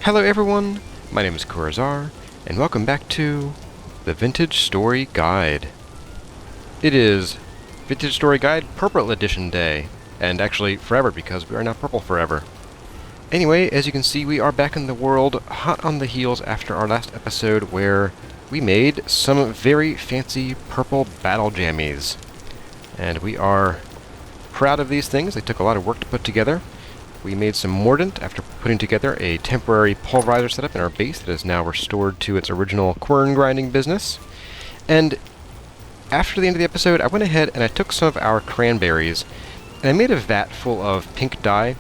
Hello everyone, my name is Kurazar, and welcome back to the Vintage Story Guide. It is Vintage Story Guide Purple Edition Day, and actually forever because we are now purple forever. Anyway, as you can see, we are back in the world, hot on the heels after our last episode where we made some very fancy purple battle jammies. And we are proud of these things. They took a lot of work to put together. We made some mordant after putting together a temporary pulverizer setup in our base that is now restored to its original quern grinding business. And after the end of the episode, I went ahead and I took some of our cranberries and I made a vat full of pink dye.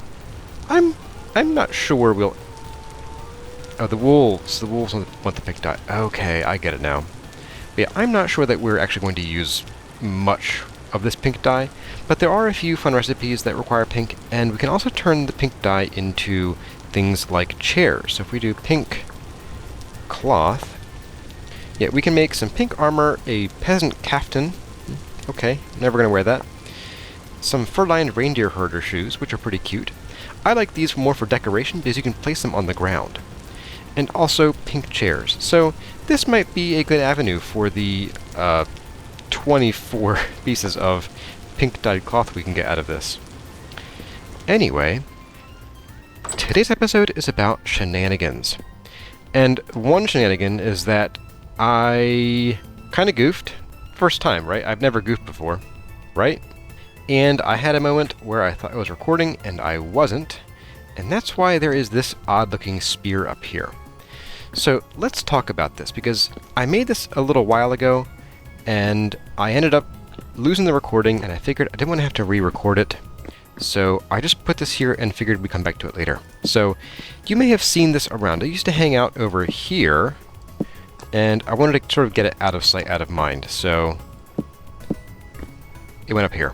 I'm not sure we'll... Oh, the wolves. The wolves want the pink dye. Okay, I get it now. But yeah, I'm not sure that we're actually going to use much of this pink dye, but there are a few fun recipes that require pink, and we can also turn the pink dye into things like chairs. So if we do pink cloth, yeah, we can make some pink armor, a peasant caftan, okay, never gonna wear that, some fur-lined reindeer herder shoes, which are pretty cute. I like these more for decoration because you can place them on the ground. And also pink chairs. So this might be a good avenue for the 24 pieces of pink dyed cloth we can get out of this. Anyway, today's episode is about shenanigans. And one shenanigan is that I kind of goofed. First time, right? I've never goofed before, right? And I had a moment where I thought I was recording and I wasn't. And that's why there is this odd-looking spear up here. So let's talk about this, because I made this a little while ago, and I ended up losing the recording, and I figured I didn't want to have to re-record it. So I just put this here and figured we'd come back to it later. So you may have seen this around. I used to hang out over here, and I wanted to sort of get it out of sight, out of mind. So it went up here.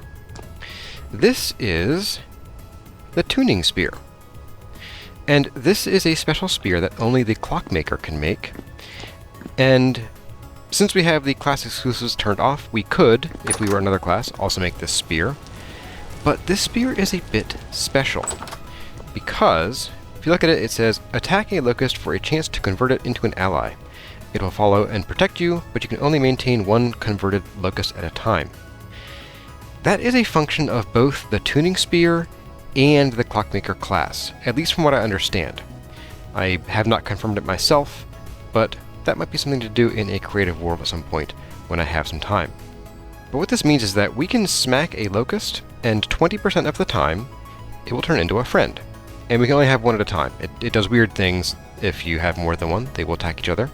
This is the tuning spear. And this is a special spear that only the clockmaker can make. And since we have the class exclusives turned off, we could, if we were another class, also make this spear. But this spear is a bit special, because if you look at it, it says, attack a locust for a chance to convert it into an ally. It will follow and protect you, but you can only maintain one converted locust at a time. That is a function of both the tuning spear and the clockmaker class, at least from what I understand. I have not confirmed it myself, but that might be something to do in a creative world at some point when I have some time. But what this means is that we can smack a locust, and 20% of the time, it will turn into a friend. And we can only have one at a time. It does weird things. If you have more than one, they will attack each other.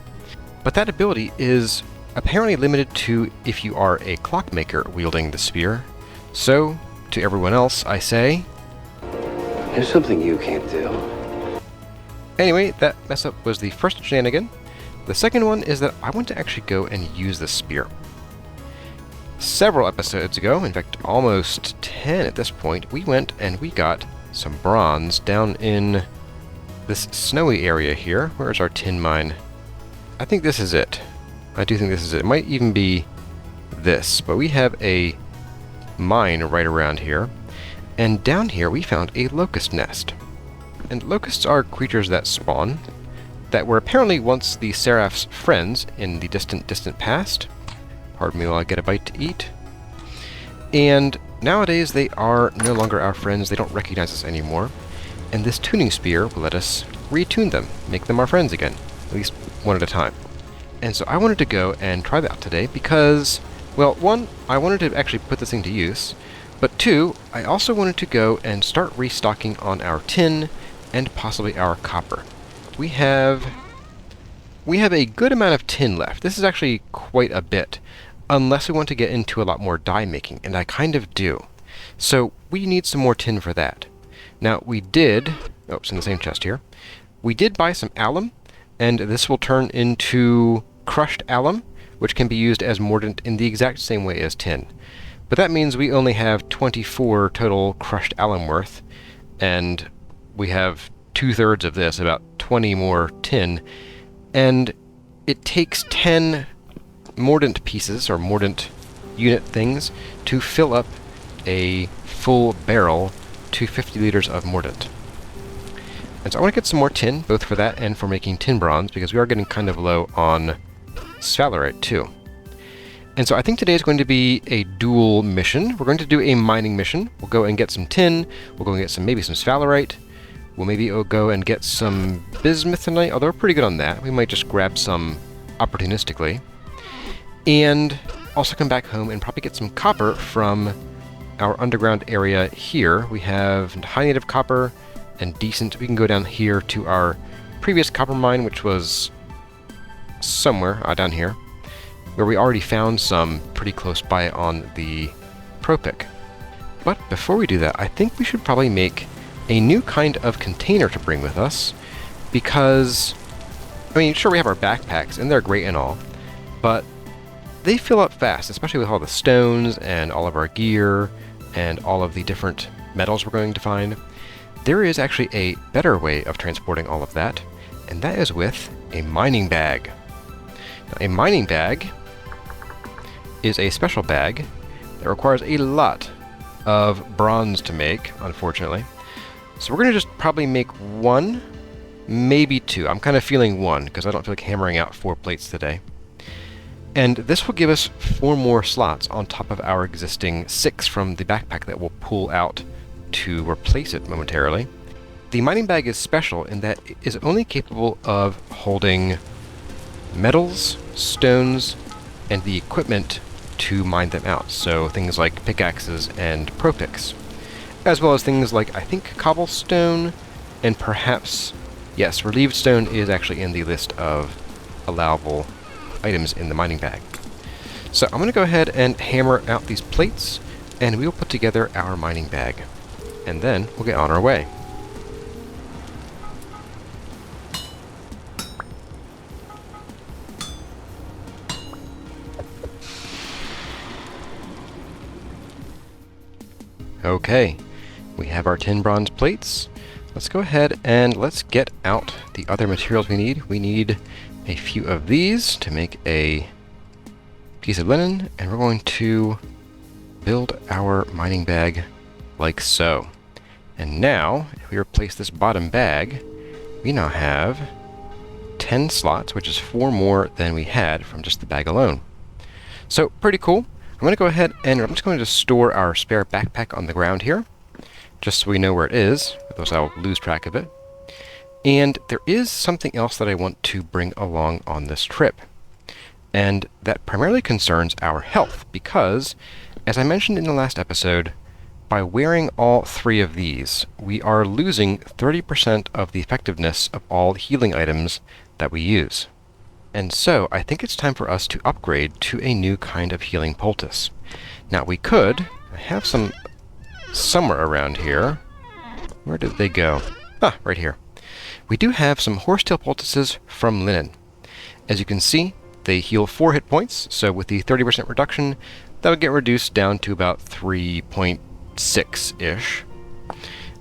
But that ability is apparently limited to if you are a clockmaker wielding the spear. So, to everyone else, I say... There's something you can't do. Anyway, that mess up was the first shenanigan. The second one is that I want to actually go and use this spear. Several episodes ago, in fact almost 10 at this point, we went and we got some bronze down in this snowy area here. Where's our tin mine? I think this is it. I do think this is it. It might even be this, but we have a mine right around here. And down here we found a locust nest. And locusts are creatures that spawn, that were apparently once the Seraph's friends in the distant past. Pardon me while I get a bite to eat. And nowadays they are no longer our friends, they don't recognize us anymore. And this tuning spear will let us retune them, make them our friends again, at least one at a time. And so I wanted to go and try that out today because, well, one, I wanted to actually put this thing to use, but two, I also wanted to go and start restocking on our tin and possibly our copper. We have a good amount of tin left. This is actually quite a bit, unless we want to get into a lot more dye making, and I kind of do. So we need some more tin for that. Now we did, oh, it's in the same chest here, we did buy some alum, and this will turn into crushed alum, which can be used as mordant in the exact same way as tin. But that means we only have 24 total crushed alum worth, and we have 2/3 of this, about 20 more tin, and it takes 10 mordant pieces, or mordant unit things, to fill up a full barrel to 50 liters of mordant. And so I want to get some more tin, both for that and for making tin bronze, because we are getting kind of low on sphalerite too. And so I think today is going to be a dual mission. We're going to do a mining mission. We'll go and get some tin. We'll go and get maybe some sphalerite. We'll go and get some bismuth tonight, although we're pretty good on that. We might just grab some opportunistically. And also come back home and probably get some copper from our underground area here. We have high native copper and decent. We can go down here to our previous copper mine, which was somewhere down here, where we already found some pretty close by on the ProPic. But before we do that, I think we should probably make a new kind of container to bring with us, because, I mean, sure, we have our backpacks, and they're great and all, but they fill up fast, especially with all the stones and all of our gear and all of the different metals we're going to find. There is actually a better way of transporting all of that, and that is with a mining bag. Now, a mining bag is a special bag that requires a lot of bronze to make, unfortunately. So we're going to just probably make one, maybe two. I'm kind of feeling one, because I don't feel like hammering out 4 plates today. And this will give us 4 more slots on top of our existing 6 from the backpack that we'll pull out to replace it momentarily. The mining bag is special in that it is only capable of holding metals, stones, and the equipment to mine them out. So things like pickaxes and ProPics, as well as things like, I think, cobblestone, and perhaps, yes, relieved stone is actually in the list of allowable items in the mining bag. So I'm going to go ahead and hammer out these plates, and we will put together our mining bag. And then we'll get on our way. Okay, we have our tin bronze plates. Let's go ahead and let's get out the other materials we need. We need a few of these to make a piece of linen, and we're going to build our mining bag like so. And now, if we replace this bottom bag, we now have 10 slots, which is 4 more than we had from just the bag alone. So, pretty cool. I'm going to go ahead and I'm just going to store our spare backpack on the ground here, just so we know where it is, otherwise I'll lose track of it. And there is something else that I want to bring along on this trip, and that primarily concerns our health, because, as I mentioned in the last episode, by wearing all 3 of these, we are losing 30% of the effectiveness of all healing items that we use. And so, I think it's time for us to upgrade to a new kind of healing poultice. Now, we could, I have some somewhere around here. Where did they go? Ah, right here. We do have some horsetail poultices from linen. As you can see, they heal 4 hit points, so with the 30% reduction, that would get reduced down to about 3.6-ish.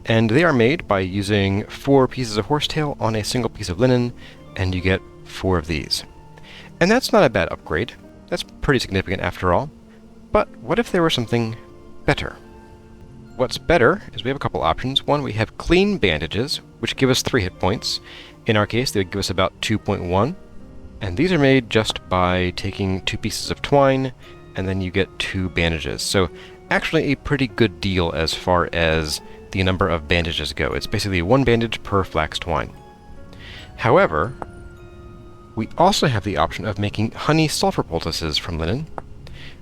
And they are made by using 4 pieces of horsetail on a single piece of linen, and you get 4 of these. And that's not a bad upgrade. That's pretty significant after all. But what if there was something better? What's better is we have a couple options. One, we have clean bandages, which give us 3 hit points. In our case, they would give us about 2.1. And these are made just by taking 2 pieces of twine, and then you get 2 bandages. So actually a pretty good deal as far as the number of bandages go. It's basically 1 bandage per flax twine. However, we also have the option of making honey sulfur poultices from linen,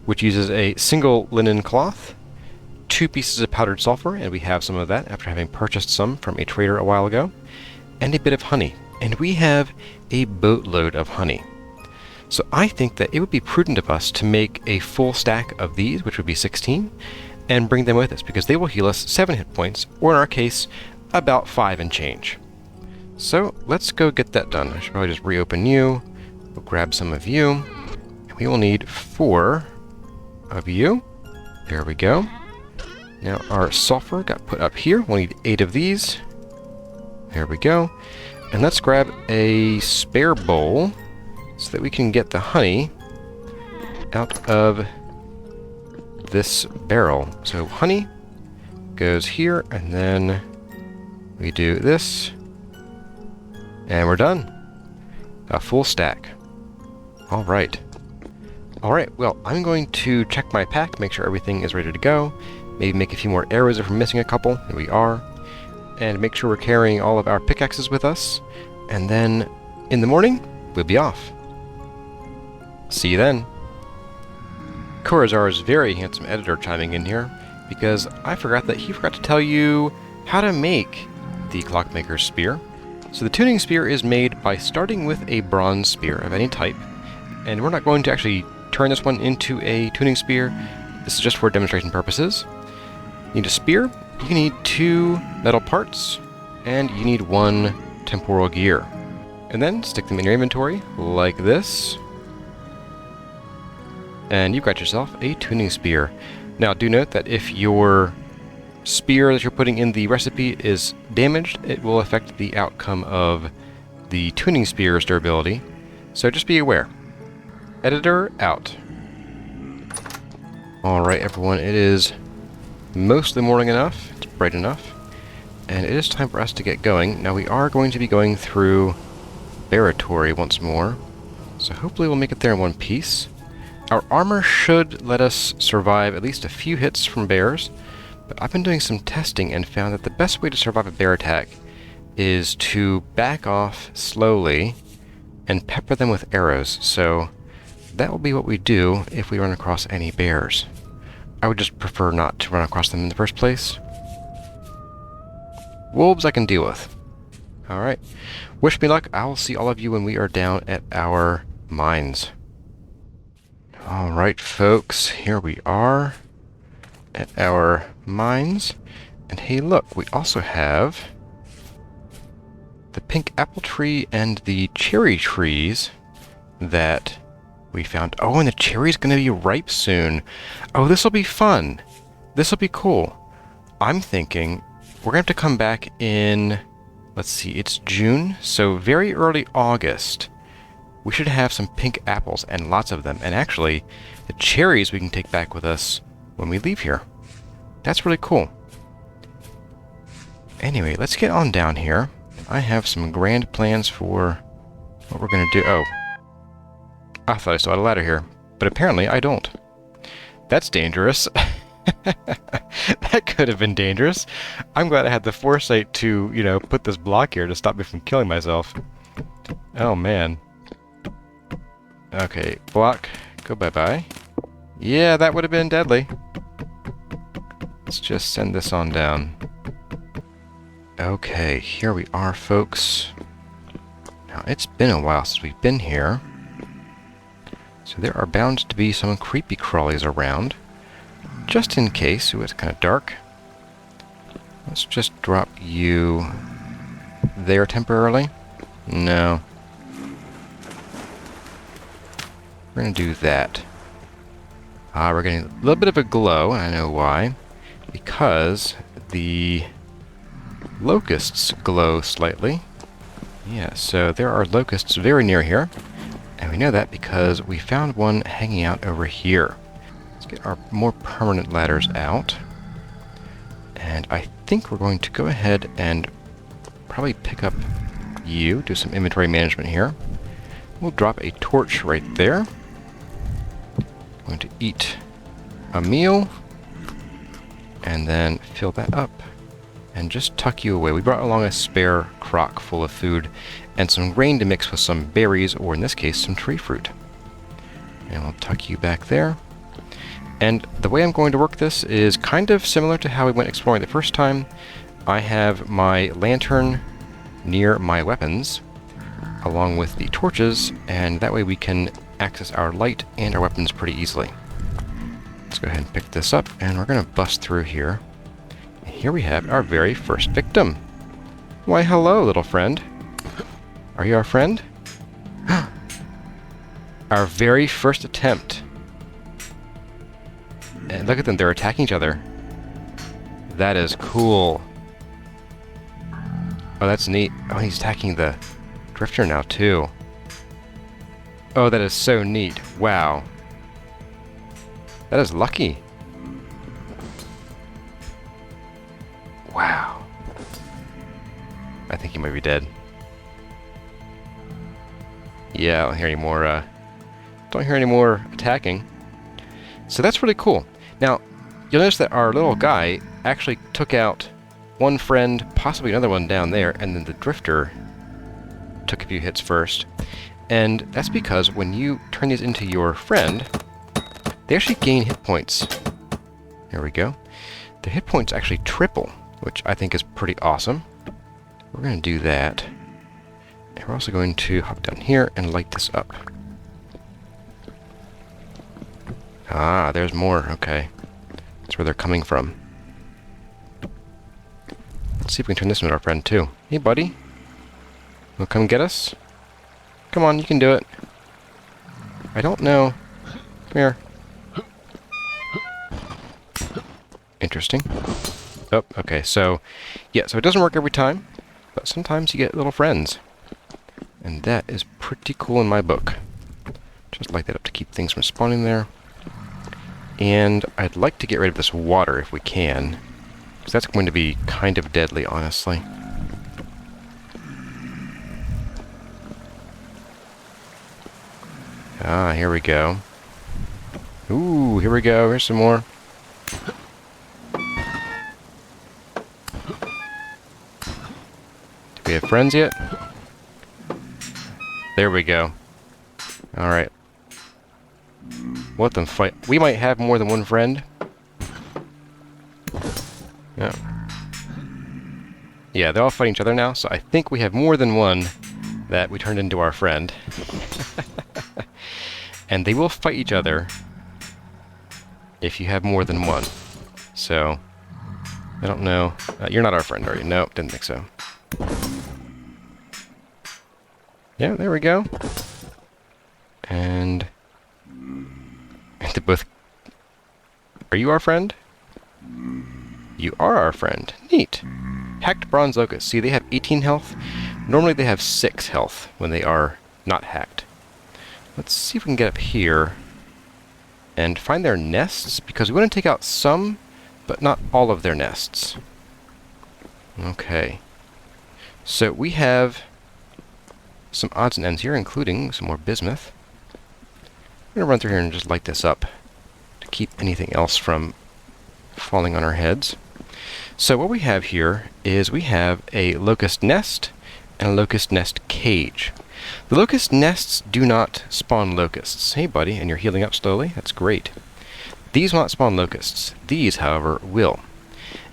which uses a single linen cloth, 2 pieces of powdered sulfur, and we have some of that after having purchased some from a trader a while ago, and a bit of honey. And we have a boatload of honey. So I think that it would be prudent of us to make a full stack of these, which would be 16, and bring them with us, because they will heal us 7 hit points, or in our case, about 5 and change. So let's go get that done. I should probably just reopen you. We'll grab some of you. We will need 4 of you. There we go. Now our sulfur got put up here. We'll need 8 of these. There we go. And let's grab a spare bowl so that we can get the honey out of this barrel. So honey goes here, and then we do this, And we're done. A full stack. Alright. Alright, well, I'm going to check my pack, make sure everything is ready to go. Maybe make a few more arrows if we're missing a couple, and we are. And make sure we're carrying all of our pickaxes with us. And then, in the morning, we'll be off. See you then. Corazar's very handsome editor chiming in here, because I forgot that he forgot to tell you how to make the Clockmaker's Spear. So the tuning spear is made by starting with a bronze spear of any type, and we're not going to actually turn this one into a tuning spear. This is just for demonstration purposes. You need a spear, you need 2 metal parts, and you need 1 temporal gear. And then stick them in your inventory, like this. And you've got yourself a tuning spear. Now do note that if your spear that you're putting in the recipe is damaged, it will affect the outcome of the tuning spear's durability. So just be aware. Editor out. Alright everyone, it is mostly morning enough, it's bright enough, and it is time for us to get going. Now we are going to be going through Baratory once more, so hopefully we'll make it there in one piece. Our armor should let us survive at least a few hits from bears, but I've been doing some testing and found that the best way to survive a bear attack is to back off slowly and pepper them with arrows. So that will be what we do if we run across any bears. I would just prefer not to run across them in the first place. Wolves I can deal with. Alright. Wish me luck. I will see all of you when we are down at our mines. Alright folks, here we are at our mines. And hey look, we also have the pink apple tree and the cherry trees that we found. Oh, and the cherry's going to be ripe soon. Oh, this will be fun. This will be cool. I'm thinking we're going to have to come back in, let's see, it's June, so very early August. We should have some pink apples, and lots of them. And actually, the cherries we can take back with us when we leave here. That's really cool. Anyway, let's get on down here. I have some grand plans for what we're going to do. Oh, I thought I saw a ladder here, but apparently I don't. That's dangerous. That could have been dangerous. I'm glad I had the foresight to, you know, put this block here to stop me from killing myself. Oh, man. Okay, block, go bye-bye. Yeah, that would have been deadly. Let's just send this on down. Okay, here we are, folks. Now, it's been a while since we've been here. So there are bound to be some creepy crawlies around. Just in case. Ooh, it's kind of dark. Let's just drop you there temporarily. No. We're going to do that. We're getting a little bit of a glow, and I know why. Because the locusts glow slightly. Yeah, so there are locusts very near here. And we know that because we found one hanging out over here. Let's get our more permanent ladders out. And I think we're going to go ahead and probably pick up you, do some inventory management here. We'll drop a torch right there. Going to eat a meal and then fill that up and just tuck you away. We brought along a spare crock full of food and some grain to mix with some berries, or in this case some tree fruit. And we'll tuck you back there. And the way I'm going to work this is kind of similar to how we went exploring the first time. I have my lantern near my weapons along with the torches, and that way we can access our light and our weapons pretty easily. Let's go ahead and pick this up, and we're going to bust through here. And here we have our very first victim. Why, hello, little friend. Are you our friend? Our very first attempt. And look at them, they're attacking each other. That is cool. Oh, that's neat. Oh, he's attacking the drifter now, too. Oh, that is so neat. Wow. That is lucky. Wow. I think he might be dead. Yeah, I don't hear any more attacking. So that's really cool. Now, you'll notice that our little guy actually took out one friend, possibly another one down there, and then the drifter took a few hits first. And that's because when you turn these into your friend, they actually gain hit points. There we go. The hit points actually triple, which I think is pretty awesome. We're going to do that. And we're also going to hop down here and light this up. Ah, there's more. Okay. That's where they're coming from. Let's see if we can turn this into our friend too. Hey, buddy. Wanna come get us? Come on, you can do it. I don't know. Come here. Interesting. Oh, okay, so, yeah, so it doesn't work every time, but sometimes you get little friends. And that is pretty cool in my book. Just light that up to keep things from spawning there. And I'd like to get rid of this water if we can, because that's going to be kind of deadly, honestly. Ah, here we go. Ooh, here we go. Here's some more. Do we have friends yet? There we go. Alright. Let them fight. We might have more than one friend. Yeah. Yeah, they're all fighting each other now, so I think we have more than one that we turned into our friend. And they will fight each other if you have more than one. So, I don't know. You're not our friend, are you? Nope, didn't think so. Yeah, there we go. And they both... Are you our friend? You are our friend. Neat. Hacked bronze locust. See, they have 18 health. Normally they have 6 health when they are not hacked. Let's see if we can get up here and find their nests, because we want to take out some, but not all of their nests. Okay. So we have some odds and ends here, including some more bismuth. I'm going to run through here and just light this up to keep anything else from falling on our heads. So what we have here is we have a locust nest and a locust nest cage. The locust nests do not spawn locusts. Hey buddy, and you're healing up slowly? That's great. These will not spawn locusts. These, however, will.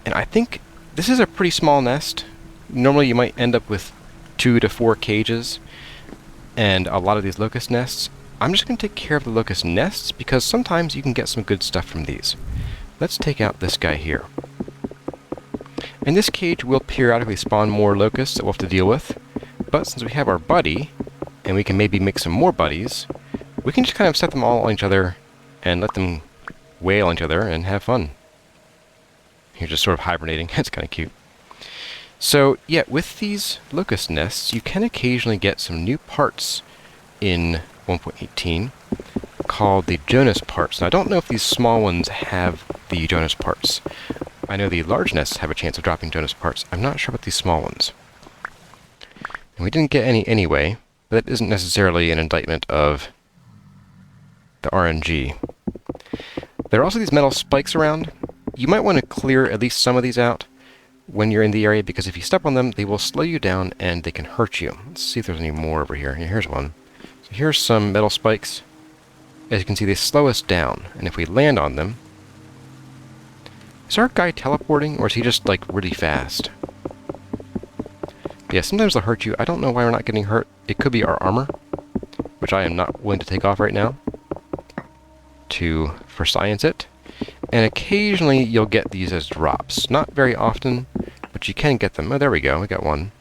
And I think this is a pretty small nest. Normally you might end up with 2 to 4 cages and a lot of these locust nests. I'm just going to take care of the locust nests because sometimes you can get some good stuff from these. Let's take out this guy here. And this cage will periodically spawn more locusts that we'll have to deal with. But since we have our buddy, and we can maybe make some more buddies, we can just kind of set them all on each other and let them wail on each other and have fun. You're just sort of hibernating. It's kind of cute. So, yeah, with these locust nests, you can occasionally get some new parts in 1.18 called the Jonas parts. Now, I don't know if these small ones have the Jonas parts. I know the large nests have a chance of dropping Jonas parts. I'm not sure about these small ones. And we didn't get any anyway, but that isn't necessarily an indictment of the RNG. There are also these metal spikes around. You might want to clear at least some of these out when you're in the area, because if you step on them, they will slow you down and they can hurt you. Let's see if there's any more over here. Yeah, here's one. So here's some metal spikes. As you can see, they slow us down, and if we land on them... Is our guy teleporting, or is he just, like, really fast? Yeah, sometimes they'll hurt you. I don't know why we're not getting hurt. It could be our armor, which I am not willing to take off right now for science it. And occasionally you'll get these as drops. Not very often, but you can get them. Oh, there we go. We got one.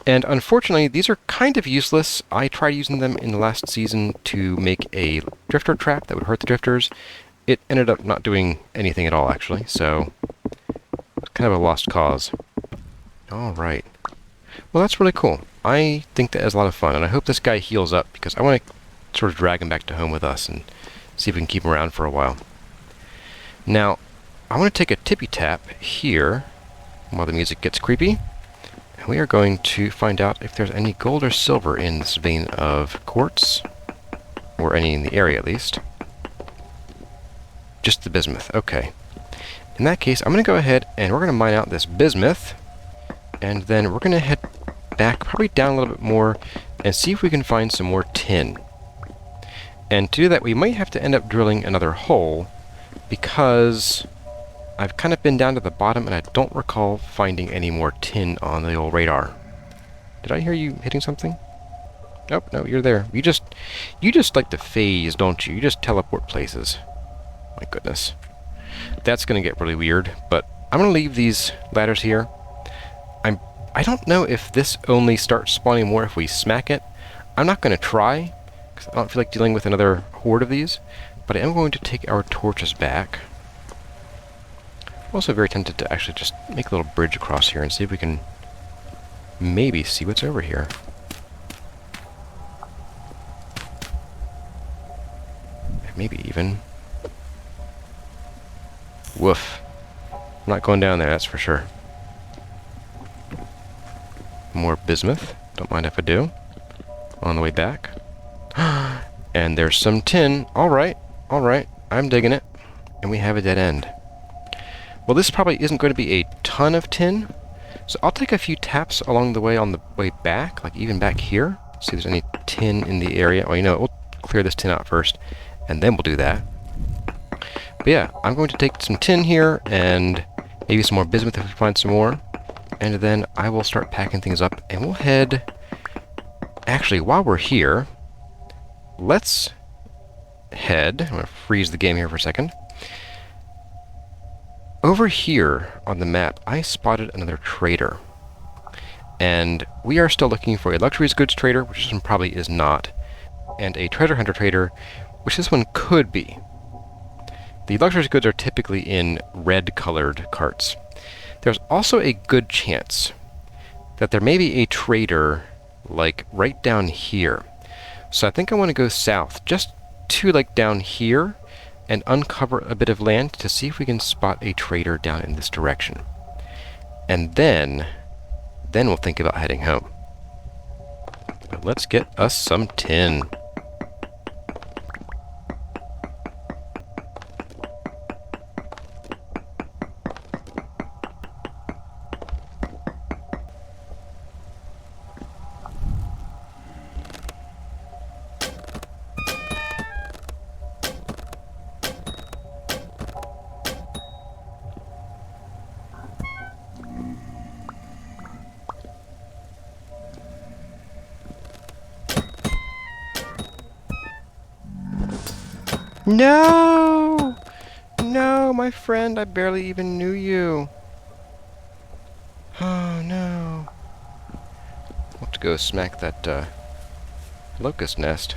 And unfortunately, these are kind of useless. I tried using them in the last season to make a drifter trap that would hurt the drifters. It ended up not doing anything at all, actually, so it's kind of a lost cause. Alright. Well, that's really cool. I think that is a lot of fun, and I hope this guy heals up, because I want to sort of drag him back to home with us and see if we can keep him around for a while. Now, I want to take a tippy tap here while the music gets creepy, And we are going to find out if there's any gold or silver in this vein of quartz, or any in the area at least. Just the bismuth, okay. In that case, I'm going to go ahead and we're going to mine out this bismuth, and then we're going to head back, probably down a little bit more, and see if we can find some more tin. And to do that, we might have to end up drilling another hole, because I've kind of been down to the bottom and I don't recall finding any more tin on the old radar. Did I hear you hitting something? Nope, no, you're there. You just like to phase, don't you? You just teleport places. My goodness. That's going to get really weird, but I'm going to leave these ladders here. I don't know if this only starts spawning more if we smack it. I'm not going to try, because I don't feel like dealing with another horde of these, but I am going to take our torches back. I'm also very tempted to actually just make a little bridge across here and see if we can maybe see what's over here. Maybe even... Woof. I'm not going down there, that's for sure. More bismuth. Don't mind if I do. On the way back. And there's some tin. Alright, alright. I'm digging it. And we have a dead end. Well, this probably isn't going to be a ton of tin. So I'll take a few taps along the way on the way back. Like even back here. See if there's any tin in the area. Well, you know, we'll clear this tin out first. And then we'll do that. But yeah, I'm going to take some tin here. And maybe some more bismuth if we find some more. And then I will start packing things up, and we'll head... Actually, while we're here, let's head... I'm going to freeze the game here for a second. Over here on the map, I spotted another trader. And we are still looking for a luxuries goods trader, which this one probably is not, and a treasure hunter trader, which this one could be. The luxuries goods are typically in red-colored carts. There's also a good chance that there may be a trader, like, right down here. So I think I want to go south, just to, like, down here, and uncover a bit of land to see if we can spot a trader down in this direction. And then we'll think about heading home. But let's get us some tin. No! No, my friend, I barely even knew you. Oh, no. I'll have to go smack that, locust nest.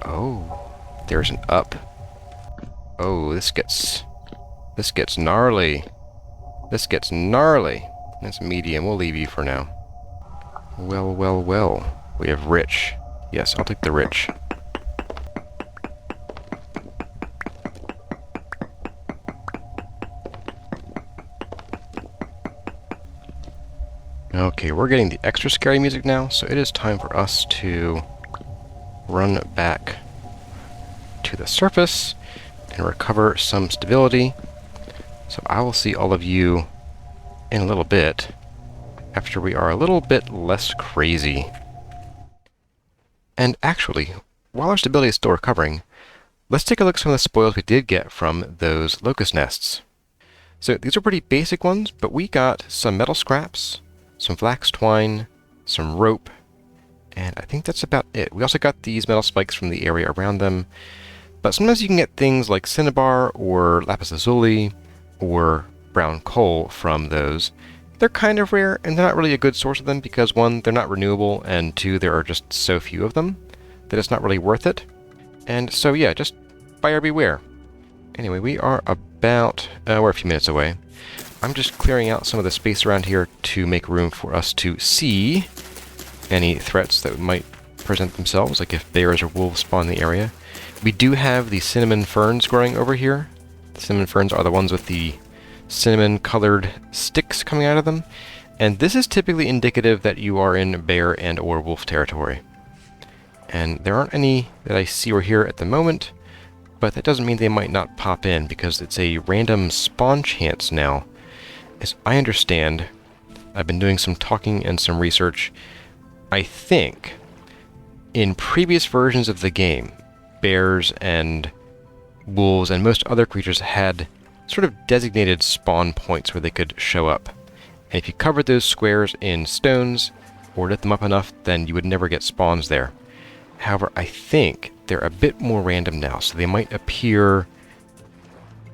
Oh, there's an up. Oh, this gets gnarly. This gets gnarly. That's medium. We'll leave you for now. Well, well, well. We have rich. Yes, I'll take the rich. Okay, we're getting the extra scary music now, so it is time for us to run back to the surface and recover some stability. So I will see all of you in a little bit, after we are a little bit less crazy. And actually, while our stability is still recovering, let's take a look at some of the spoils we did get from those locust nests. So these are pretty basic ones, but we got some metal scraps, some flax twine, some rope, and I think that's about it. We also got these metal spikes from the area around them, but sometimes you can get things like cinnabar or lapis lazuli or brown coal from those. They're kind of rare, and they're not really a good source of them because, one, they're not renewable, and two, there are just so few of them that it's not really worth it. And so yeah, just buyer beware. Anyway, we are about, we're a few minutes away. I'm just clearing out some of the space around here to make room for us to see any threats that might present themselves, like if bears or wolves spawn in the area. We do have the cinnamon ferns growing over here. The cinnamon ferns are the ones with the cinnamon-colored sticks coming out of them, and this is typically indicative that you are in bear and or wolf territory. And there aren't any that I see or hear at the moment, but that doesn't mean they might not pop in, because it's a random spawn chance now. As I understand, I've been doing some talking and some research. I think in previous versions of the game, bears and wolves and most other creatures had sort of designated spawn points where they could show up. And if you covered those squares in stones or lit them up enough, then you would never get spawns there. However, I think they're a bit more random now, so they might appear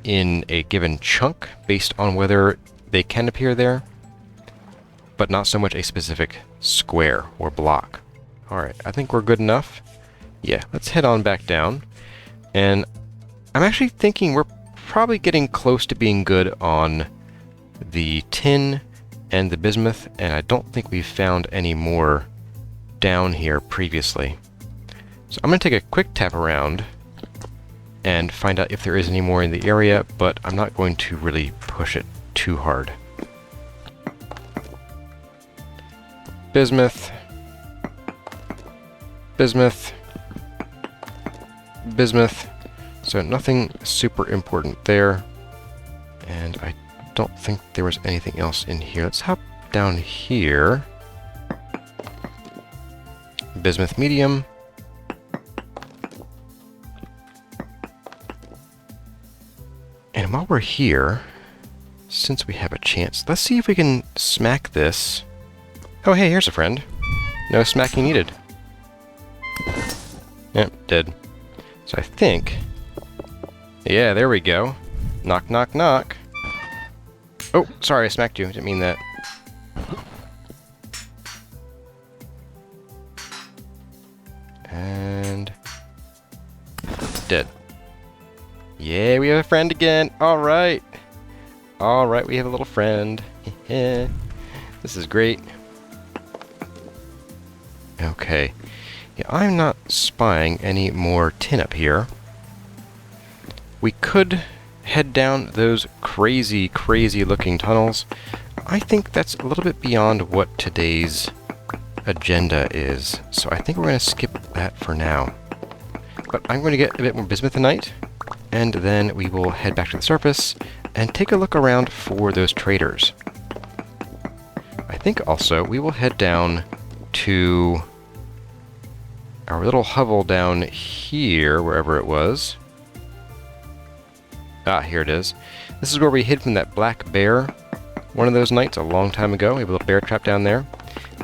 in a given chunk based on whether they can appear there, but not so much a specific square or block. Alright, I think we're good enough. Yeah, let's head on back down. And I'm actually thinking we're probably getting close to being good on the tin and the bismuth, and I don't think we've found any more down here previously. So I'm going to take a quick tap around and find out if there is any more in the area, but I'm not going to really push it too hard. Bismuth. Bismuth. Bismuth. So nothing super important there. And I don't think there was anything else in here. Let's hop down here. Bismuth medium. And while we're here, since we have a chance, let's see if we can smack this. Oh, hey, here's a friend. No smacking needed. Yep, dead. So I think... Yeah, there we go. Knock, knock, knock. Oh, sorry, I smacked you. Didn't mean that. And... dead. Yeah, we have a friend again. Alright. Alright, we have a little friend. This is great. Okay. Yeah, I'm not spying any more tin up here. We could head down those crazy, crazy looking tunnels. I think that's a little bit beyond what today's agenda is, so I think we're going to skip that for now. But I'm going to get a bit more bismuthinite, and then we will head back to the surface and take a look around for those traders. I think also we will head down to our little hovel down here, wherever it was. Ah, here it is. This is where we hid from that black bear one of those nights a long time ago. We have a little bear trap down there.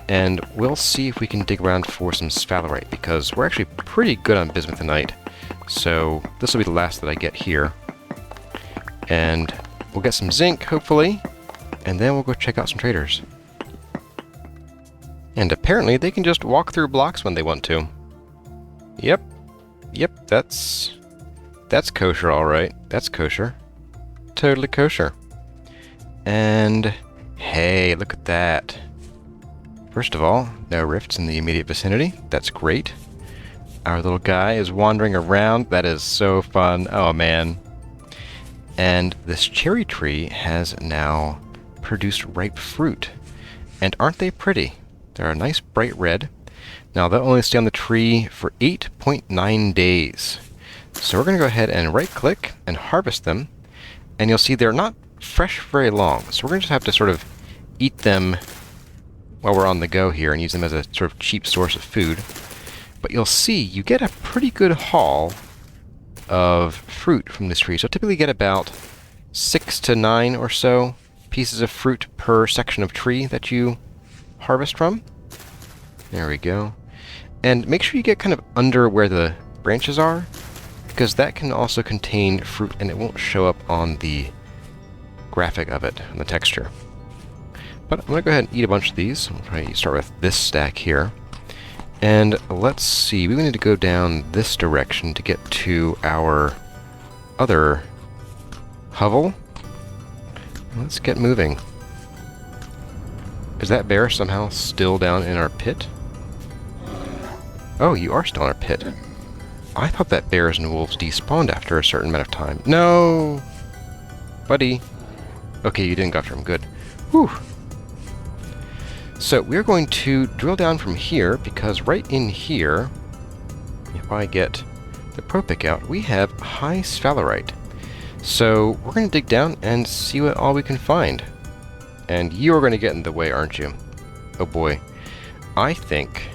And we'll see if we can dig around for some sphalerite, because we're actually pretty good on bismuthinite. So this will be the last that I get here. And we'll get some zinc, hopefully. And then we'll go check out some traders. And apparently they can just walk through blocks when they want to. Yep. Yep, that's kosher, alright. That's kosher. Totally kosher. And hey, look at that. First of all, no rifts in the immediate vicinity. That's great. Our little guy is wandering around. That is so fun. Oh, man. And this cherry tree has now produced ripe fruit. And aren't they pretty? They're a nice bright red. Now, they'll only stay on the tree for 8.9 days. So we're going to go ahead and right-click and harvest them. And you'll see they're not fresh for very long. So we're going to just have to sort of eat them while we're on the go here and use them as a sort of cheap source of food. But you'll see you get a pretty good haul of fruit from this tree. So typically you get about 6 to 9 or so pieces of fruit per section of tree that you harvest from. There we go. And make sure you get kind of under where the branches are, because that can also contain fruit and it won't show up on the graphic of it, on the texture. But I'm going to go ahead and eat a bunch of these. We'll try to start with this stack here. And let's see, we need to go down this direction to get to our other hovel. Let's get moving. Is that bear somehow still down in our pit? Oh, you are still in our pit. I thought that bears and wolves despawned after a certain amount of time. No! Buddy. Okay, you didn't go after him. Good. Whew. So we're going to drill down from here, because right in here, if I get the pro pick out, we have high sphalerite. So we're going to dig down and see what all we can find. And you are going to get in the way, aren't you? Oh boy. I think...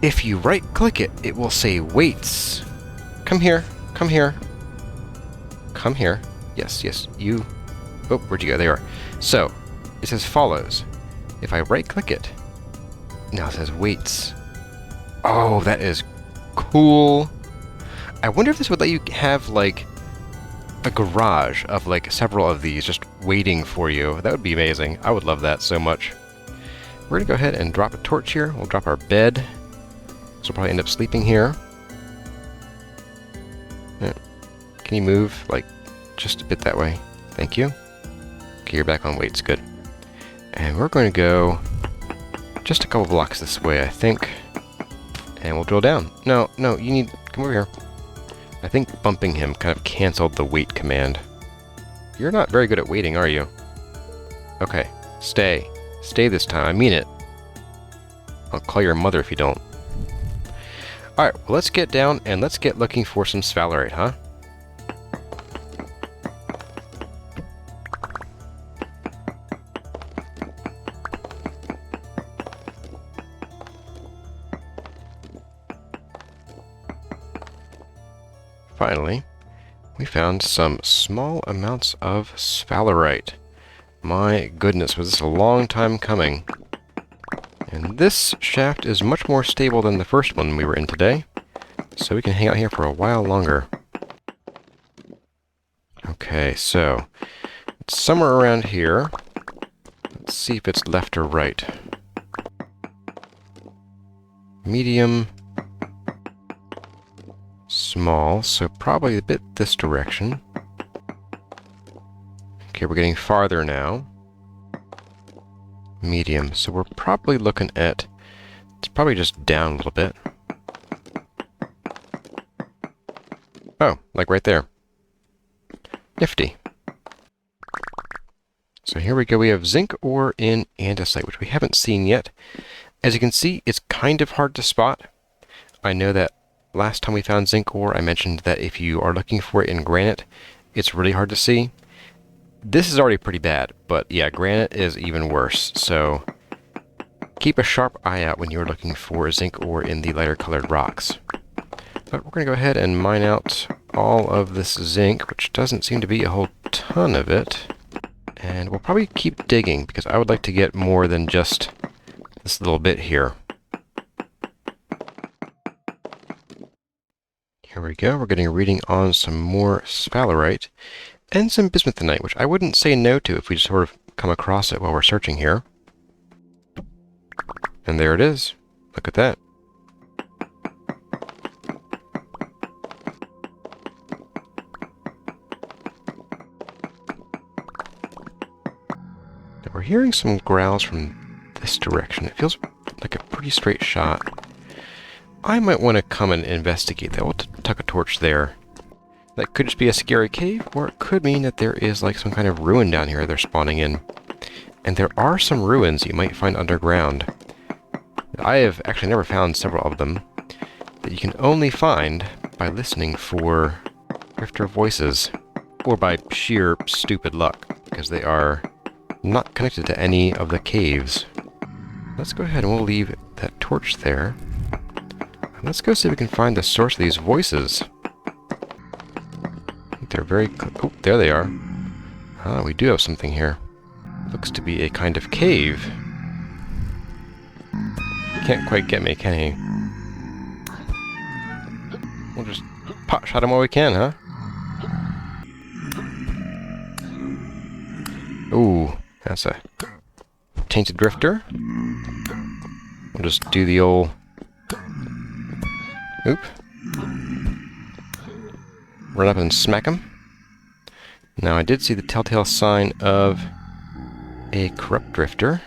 if you right-click it, it will say weights. Come here. Come here. Come here. Yes, yes, you... Oh, where'd you go? There you are. So, it says follows. If I right-click it, now it says weights. Oh, that is cool. I wonder if this would let you have, like, a garage of, like, several of these just waiting for you. That would be amazing. I would love that so much. We're going to go ahead and drop a torch here. We'll drop our bed. So we'll probably end up sleeping here. Yeah. Can you move, like, just a bit that way? Thank you. Okay, you're back on weights. Good. And we're going to go just a couple blocks this way, I think. And we'll drill down. No, no, you need... Come over here. I think bumping him kind of canceled the wait command. You're not very good at waiting, are you? Okay. Stay. Stay this time. I mean it. I'll call your mother if you don't. Alright, well, let's get down and let's get looking for some sphalerite, huh? Finally, we found some small amounts of sphalerite. My goodness, was this a long time coming. And this shaft is much more stable than the first one we were in today, so we can hang out here for a while longer. Okay, so it's somewhere around here. Let's see if it's left or right. Medium. Small, so probably a bit this direction. Okay, we're getting farther now. Medium, so we're probably looking at... It's probably just down a little bit. Oh, like right there. Nifty. So here we go, we have zinc ore in andesite, which we haven't seen yet. As you can see, it's kind of hard to spot. I know that last time we found zinc ore, I mentioned that if you are looking for it in granite, it's really hard to see. This is already pretty bad, but yeah, granite is even worse, so keep a sharp eye out when you're looking for zinc ore in the lighter colored rocks. But we're going to go ahead and mine out all of this zinc, which doesn't seem to be a whole ton of it. And we'll probably keep digging, because I would like to get more than just this little bit here. Here we go, we're getting a reading on some more sphalerite. And some bismuthinite, which I wouldn't say no to if we just sort of come across it while we're searching here. And there it is. Look at that. Now we're hearing some growls from this direction. It feels like a pretty straight shot. I might want to come and investigate that. We'll tuck a torch there. That could just be a scary cave, or it could mean that there is like some kind of ruin down here they're spawning in. And there are some ruins you might find underground. I have actually never found several of them that you can only find by listening for drifter voices, or by sheer stupid luck, because they are not connected to any of the caves. Let's go ahead and we'll leave that torch there. And let's go see if we can find the source of these voices. They're very... Oh, there they are. Ah, we do have something here. Looks to be a kind of cave. Can't quite get me, can he? We'll just pot shot him while we can, huh? Ooh, that's a tainted drifter. We'll just do the old... Oop. Run up and smack him. Now, I did see the telltale sign of a corrupt drifter.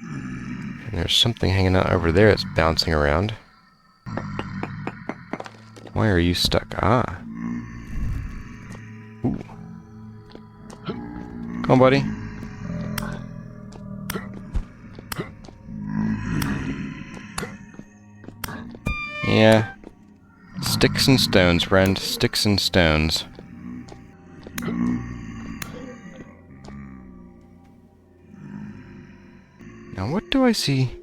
And there's something hanging out over there that's bouncing around. Why are you stuck? Ah. Ooh. Come on, buddy. Yeah. Sticks and stones, friend. Sticks and stones. Now, what do I see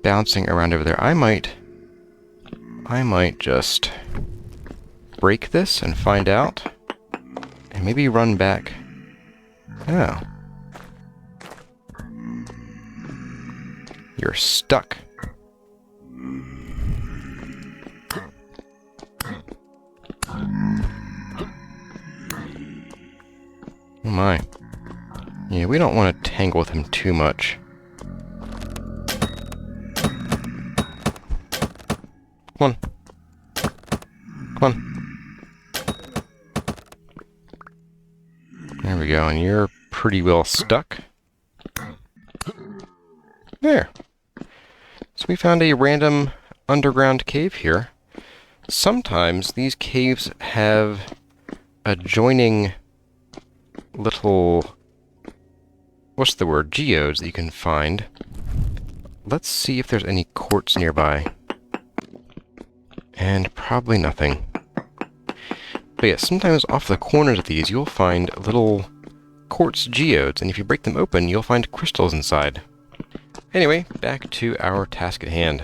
bouncing around over there? I might just break this and find out. And maybe run back. Oh. You're stuck. Oh my. Yeah, we don't want to tangle with him too much. Come on. Come on. There we go, and you're pretty well stuck. There. So we found a random underground cave here. Sometimes these caves have adjoining little, what's the word, geodes that you can find. Let's see if there's any quartz nearby. And probably nothing. But yeah, sometimes off the corners of these you'll find little quartz geodes, and if you break them open you'll find crystals inside. Anyway, back to our task at hand.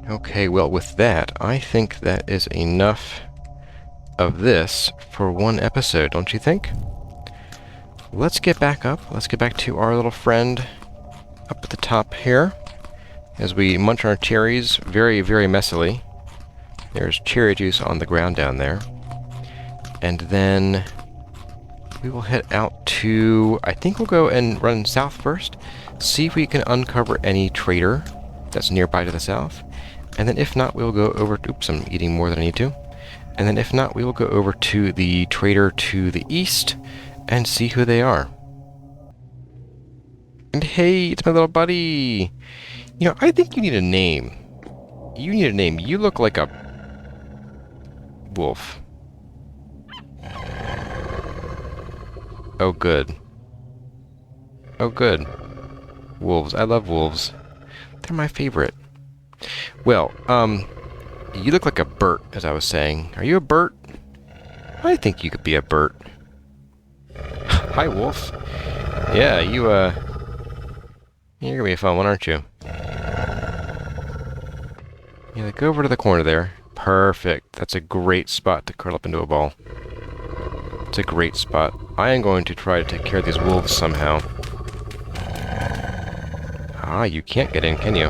Okay, well, with that, I think that is enough of this for one episode, don't you think? Let's get back up. Let's get back to our little friend up at the top here as we munch on our cherries very, very messily. There's cherry juice on the ground down there. And then we will head out to, I think we'll go and run south first, see if we can uncover any trader that's nearby to the south. And then if not, we'll go over to... Oops, I'm eating more than I need to. And then if not, we will go over to the trader to the east and see who they are. And hey, it's my little buddy! You know, I think you need a name. You need a name. You look like a... wolf. Oh, good. Oh, good. Wolves. I love wolves. They're my favorite. Well, you look like a Burt, as I was saying. Are you a Burt? I think you could be a Burt. Hi, wolf. Yeah, you're gonna be a fun one, aren't you? Yeah, go over to the corner there. Perfect. That's a great spot to curl up into a ball. It's a great spot. I am going to try to take care of these wolves somehow. Ah, you can't get in, can you?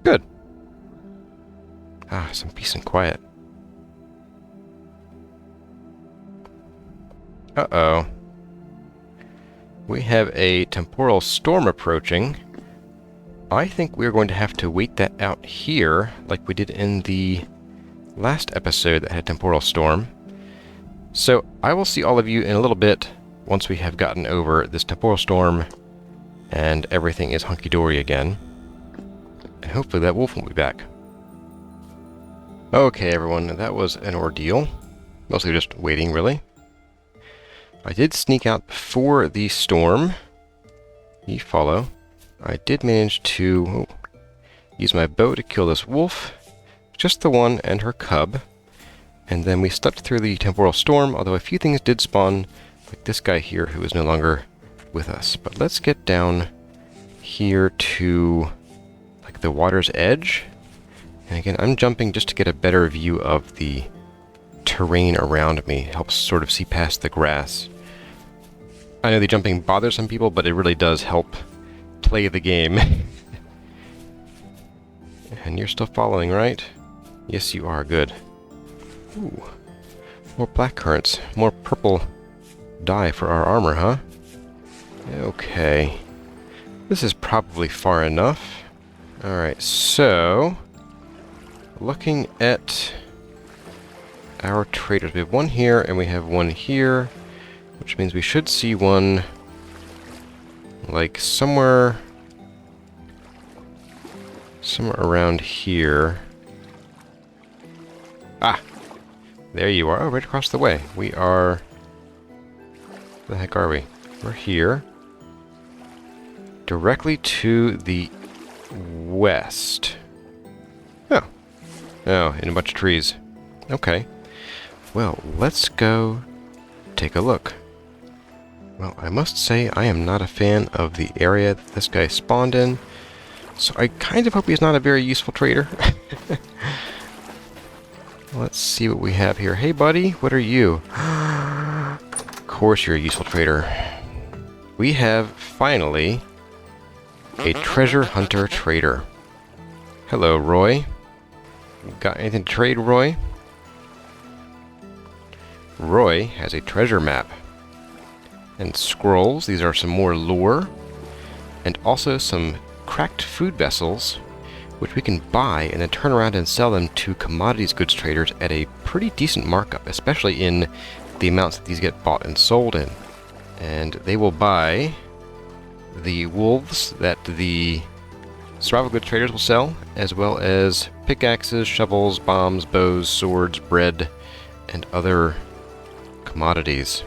Good. Ah, some peace and quiet. Uh-oh. We have a temporal storm approaching. I think we're going to have to wait that out here, like we did in the last episode that had temporal storm. So I will see all of you in a little bit once we have gotten over this temporal storm and everything is hunky-dory again. And hopefully that wolf won't be back. Okay, everyone, that was an ordeal. Mostly just waiting, really. I did sneak out before the storm. You follow. I did manage to use my bow to kill this wolf. Just the one and her cub. And then we slept through the temporal storm, although a few things did spawn, like this guy here who is no longer with us. But let's get down here to like the water's edge. And again, I'm jumping just to get a better view of the terrain around me. It helps sort of see past the grass. I know the jumping bothers some people, but it really does help play the game. And you're still following, right? Yes, you are. Good. Ooh. More black currants. More purple dye for our armor, huh? Okay. This is probably far enough. Alright, so looking at our traders, we have one here and we have one here, which means we should see one like somewhere around here. Ah, there you are. Oh, right across the way. We are... Where the heck are we? We're here. Directly to the west. Oh. Oh, in a bunch of trees. Okay. Well, let's go take a look. Well, I must say I am not a fan of the area that this guy spawned in, so I kind of hope he's not a very useful trader. Let's see what we have here. Hey, buddy, what are you? Of course you're a useful trader. We have, finally, a treasure hunter trader. Hello, Roy. Got anything to trade, Roy? Roy has a treasure map. And scrolls. These are some more lore. And also some cracked food vessels, which we can buy and then turn around and sell them to commodities goods traders at a pretty decent markup, especially in the amounts that these get bought and sold in. And they will buy the wolves that the survival goods traders will sell, as well as pickaxes, shovels, bombs, bows, swords, bread, and other commodities.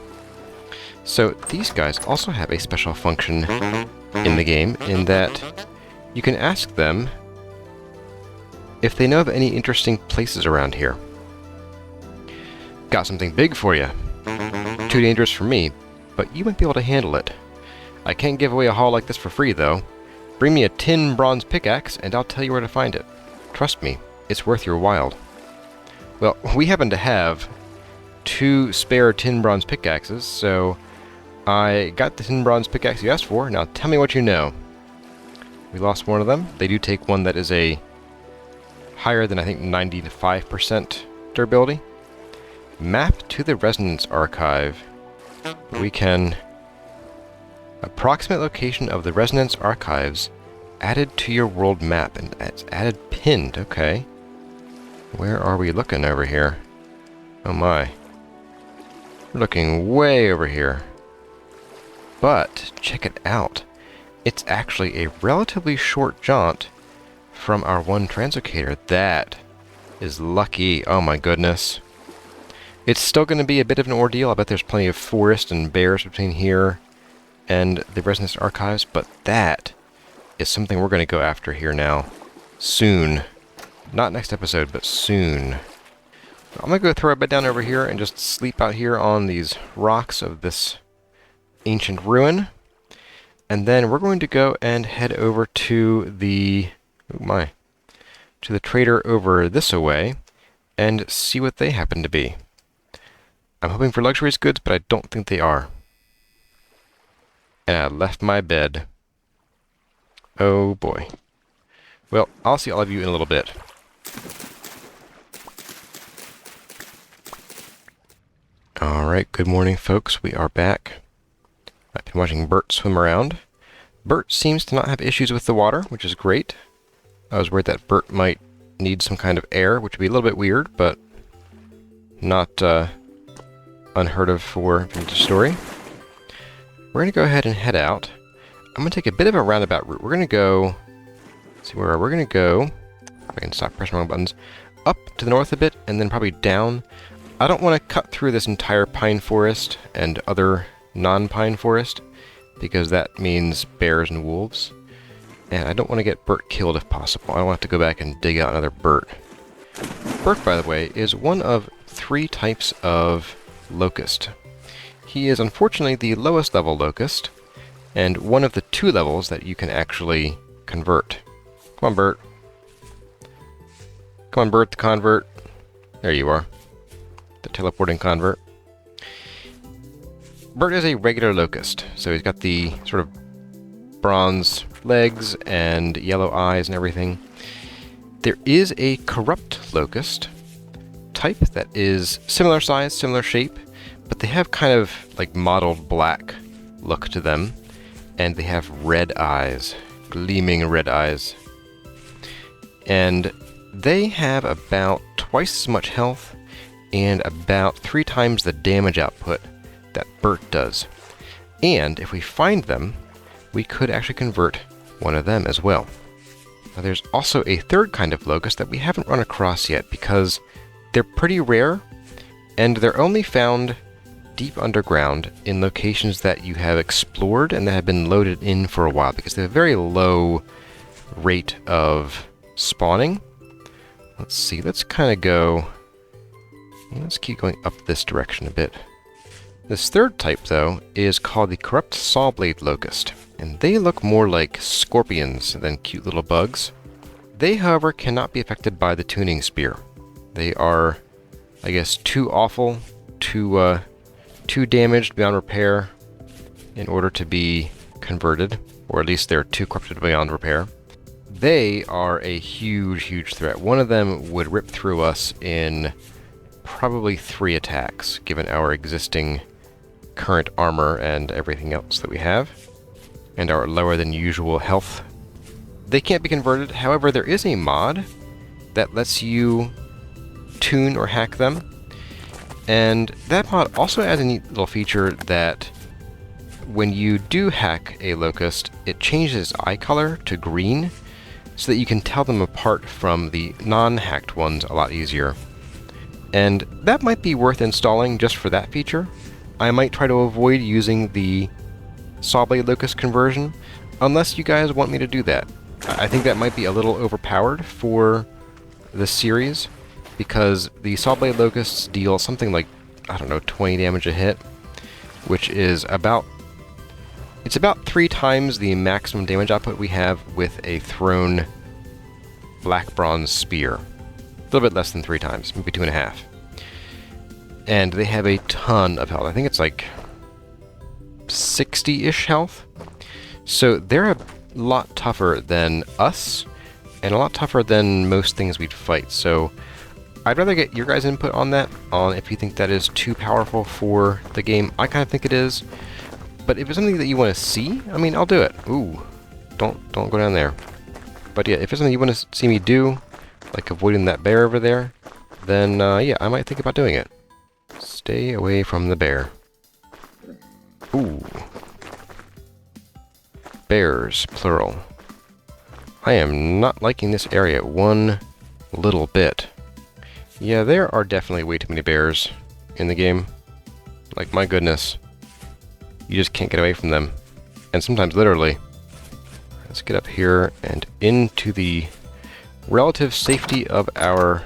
So these guys also have a special function in the game, in that you can ask them if they know of any interesting places around here. Got something big for you. Too dangerous for me, but you might be able to handle it. I can't give away a haul like this for free, though. Bring me a tin bronze pickaxe, and I'll tell you where to find it. Trust me, it's worth your while. Well, we happen to have 2 spare tin bronze pickaxes, so I got the tin bronze pickaxe you asked for. Now tell me what you know. We lost one of them. They do take one that is a higher than, I think, 95% durability. Map to the resonance archive. We can... Approximate location of the resonance archives added to your world map, and it's added pinned. Okay. Where are we looking over here? Oh my. We're looking way over here. But check it out. It's actually a relatively short jaunt from our one translocator. That is lucky. Oh my goodness. It's still going to be a bit of an ordeal. I bet there's plenty of forest and bears between here and the resonance archives, but that is something we're going to go after here now. Soon. Not next episode, but soon. I'm going to go throw a bed down over here and just sleep out here on these rocks of this ancient ruin. And then we're going to go and head over to the... Oh my. To the trader over this away and see what they happen to be. I'm hoping for luxurious goods, but I don't think they are. And I left my bed. Oh boy. Well, I'll see all of you in a little bit. Alright, good morning folks. We are back. I've been watching Burt swim around. Burt seems to not have issues with the water, which is great. I was worried that Burt might need some kind of air, which would be a little bit weird, but not unheard of for the story. We're going to go ahead and head out. I'm going to take a bit of a roundabout route. We're going to go... Let's see where we're going to go. If I can stop pressing wrong buttons. Up to the north a bit, and then probably down. I don't want to cut through this entire pine forest and other non-pine forest, because that means bears and wolves. And I don't want to get Burt killed if possible. I don't want to have to go back and dig out another Burt. Burt, by the way, is one of 3 types of locust. He is unfortunately the lowest level locust, and one of the 2 levels that you can actually convert. Come on, Burt. Come on, Burt the convert. There you are. The teleporting convert. Burt is a regular locust, so he's got the sort of bronze legs and yellow eyes and everything. There is a corrupt locust type that is similar size, similar shape, but they have kind of like mottled black look to them, and they have red eyes, gleaming red eyes. And they have about twice as much health and about 3 times the damage output that Burt does. And if we find them, we could actually convert one of them as well. Now, there's also a third kind of locust that we haven't run across yet because they're pretty rare and they're only found deep underground in locations that you have explored and that have been loaded in for a while because they have a very low rate of spawning. Let's see, let's kind of go... Let's keep going up this direction a bit. This third type, though, is called the Corrupt Sawblade Locust, and they look more like scorpions than cute little bugs. They, however, cannot be affected by the tuning spear. They are, I guess, too awful, too damaged beyond repair in order to be converted, or at least they're too corrupted beyond repair. They are a huge, huge threat. One of them would rip through us in probably 3 attacks, given our existing current armor and everything else that we have, and our lower than usual health. They can't be converted, however, there is a mod that lets you tune or hack them, and that mod also adds a neat little feature that when you do hack a locust, it changes eye color to green, so that you can tell them apart from the non-hacked ones a lot easier. And that might be worth installing just for that feature. I might try to avoid using the Sawblade Locust conversion, unless you guys want me to do that. I think that might be a little overpowered for this series, because the Sawblade Locusts deal something like, I don't know, 20 damage a hit, which is about... It's about 3 times the maximum damage output we have with a thrown black bronze spear. A little bit less than 3 times, maybe 2.5. And they have a ton of health. I think it's like 60-ish health. So they're a lot tougher than us, and a lot tougher than most things we'd fight. So I'd rather get your guys' input on that, on if you think that is too powerful for the game. I kind of think it is. But if it's something that you want to see, I mean, I'll do it. Ooh, don't go down there. But yeah, if it's something you want to see me do, like avoiding that bear over there, then yeah, I might think about doing it. Stay away from the bear. Ooh. Bears, plural. I am not liking this area one little bit. Yeah, there are definitely way too many bears in the game. Like, my goodness. You just can't get away from them. And sometimes literally. Let's get up here and into the relative safety of our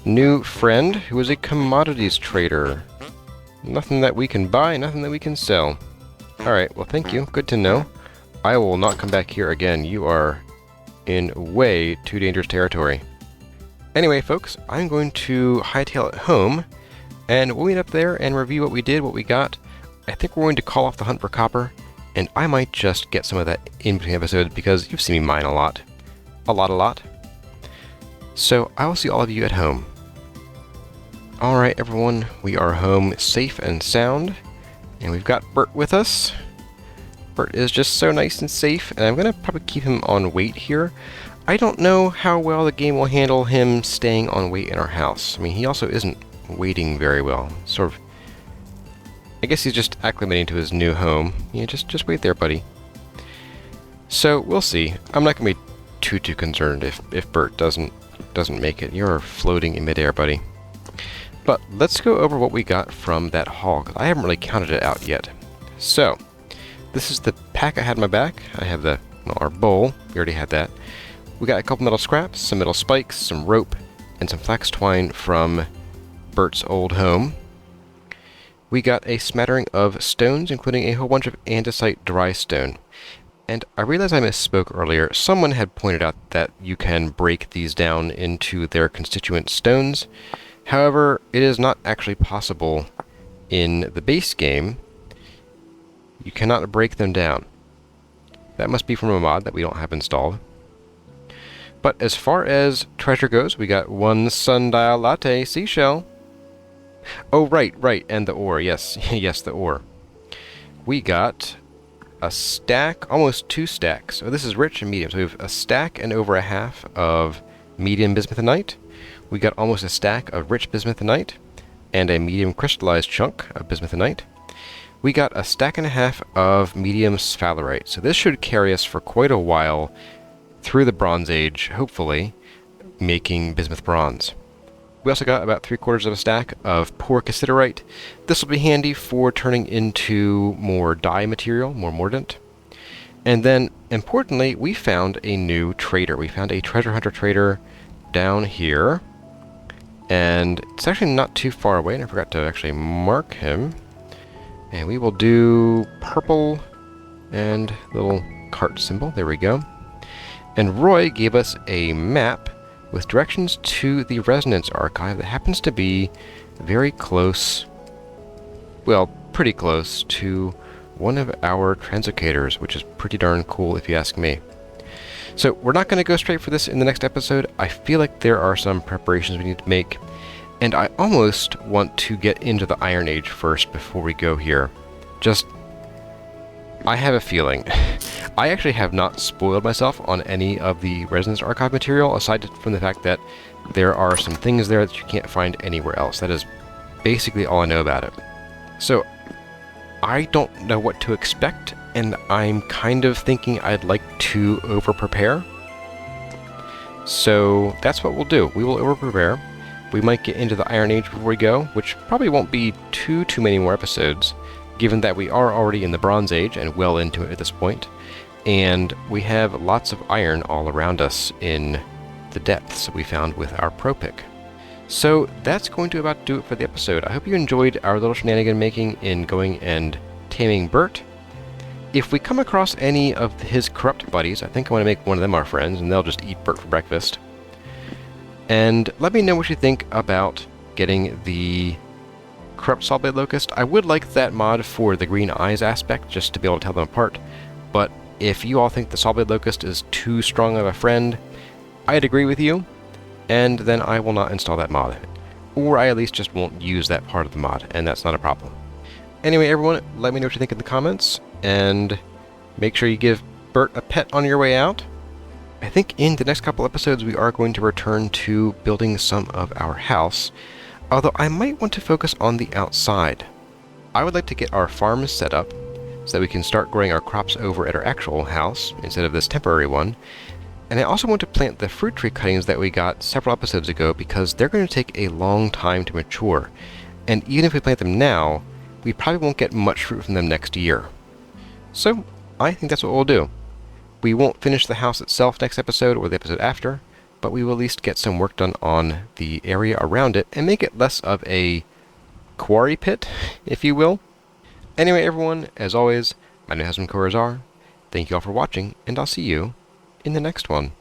new friend, who is a commodities trader. Nothing that we can buy, nothing that we can sell. Alright, well thank you. Good to know. I will not come back here again. You are in way too dangerous territory. Anyway, folks, I'm going to hightail it home, and we'll meet up there and review what we did, what we got. I think we're going to call off the hunt for copper, and I might just get some of that in between episodes because you've seen me mine a lot. A lot. So I will see all of you at home. Alright everyone, we are home safe and sound, and we've got Burt with us. Burt is just so nice and safe, and I'm going to probably keep him on wait here. I don't know how well the game will handle him staying on wait in our house. I mean, he also isn't waiting very well. Sort of, I guess he's just acclimating to his new home. Yeah, just wait there, buddy. So, we'll see. I'm not going to be too concerned if Burt doesn't make it. You're floating in midair, buddy. But let's go over what we got from that haul, 'cause I haven't really counted it out yet. So, this is the pack I had in my back. I have the, well, our bowl. We already had that. We got a couple metal scraps, some metal spikes, some rope, and some flax twine from Burt's old home. We got a smattering of stones, including a whole bunch of andesite dry stone. And I realized I misspoke earlier. Someone had pointed out that you can break these down into their constituent stones. However, it is not actually possible in the base game. You cannot break them down. That must be from a mod that we don't have installed. But as far as treasure goes, we got 1 sundial latte seashell. Oh, right, and the ore, yes, yes, the ore. We got a stack, almost 2 stacks. So this is rich and medium. So we have a stack and over a half of medium bismuthinite. We got almost a stack of rich bismuthinite and a medium crystallized chunk of bismuthinite. We got a stack and a half of medium sphalerite. So this should carry us for quite a while through the Bronze Age, hopefully, making bismuth bronze. We also got about 3/4 of a stack of poor cassiterite. This will be handy for turning into more dye material, more mordant. And then, importantly, we found a new trader. We found a treasure hunter trader down here. And it's actually not too far away, and I forgot to actually mark him. And we will do purple and little cart symbol. There we go. And Roy gave us a map with directions to the Resonance Archive that happens to be very close, well, pretty close to one of our translocators, which is pretty darn cool if you ask me. So we're not going to go straight for this in the next episode. I feel like there are some preparations we need to make, and I almost want to get into the Iron Age first before we go here. I have a feeling. I actually have not spoiled myself on any of the Resonance Archive material, aside from the fact that there are some things there that you can't find anywhere else. That is basically all I know about it. So, I don't know what to expect, and I'm kind of thinking I'd like to over-prepare. So, that's what we'll do. We will over-prepare. We might get into the Iron Age before we go, which probably won't be too many more episodes, given that we are already in the Bronze Age and well into it at this point, and we have lots of iron all around us in the depths we found with our pro pick. So that's going to about do it for the episode. I hope you enjoyed our little shenanigan making in going and taming Burt. If we come across any of his corrupt buddies, I think I want to make one of them our friends, and they'll just eat Burt for breakfast. And let me know what you think about getting the corrupt Sawblade Locust. I would like that mod for the green eyes aspect, just to be able to tell them apart, but if you all think the Sawblade Locust is too strong of a friend, I'd agree with you, and then I will not install that mod. Or I at least just won't use that part of the mod, and that's not a problem. Anyway, everyone, let me know what you think in the comments, and make sure you give Burt a pet on your way out. I think in the next couple episodes we are going to return to building some of our house, although I might want to focus on the outside. I would like to get our farm set up so that we can start growing our crops over at our actual house instead of this temporary one. And I also want to plant the fruit tree cuttings that we got several episodes ago, because they're going to take a long time to mature. And even if we plant them now, we probably won't get much fruit from them next year. So I think that's what we'll do. We won't finish the house itself next episode or the episode after, but we will at least get some work done on the area around it and make it less of a quarry pit, if you will. Anyway, everyone, as always, my name has been CarryOn. Thank you all for watching, and I'll see you in the next one.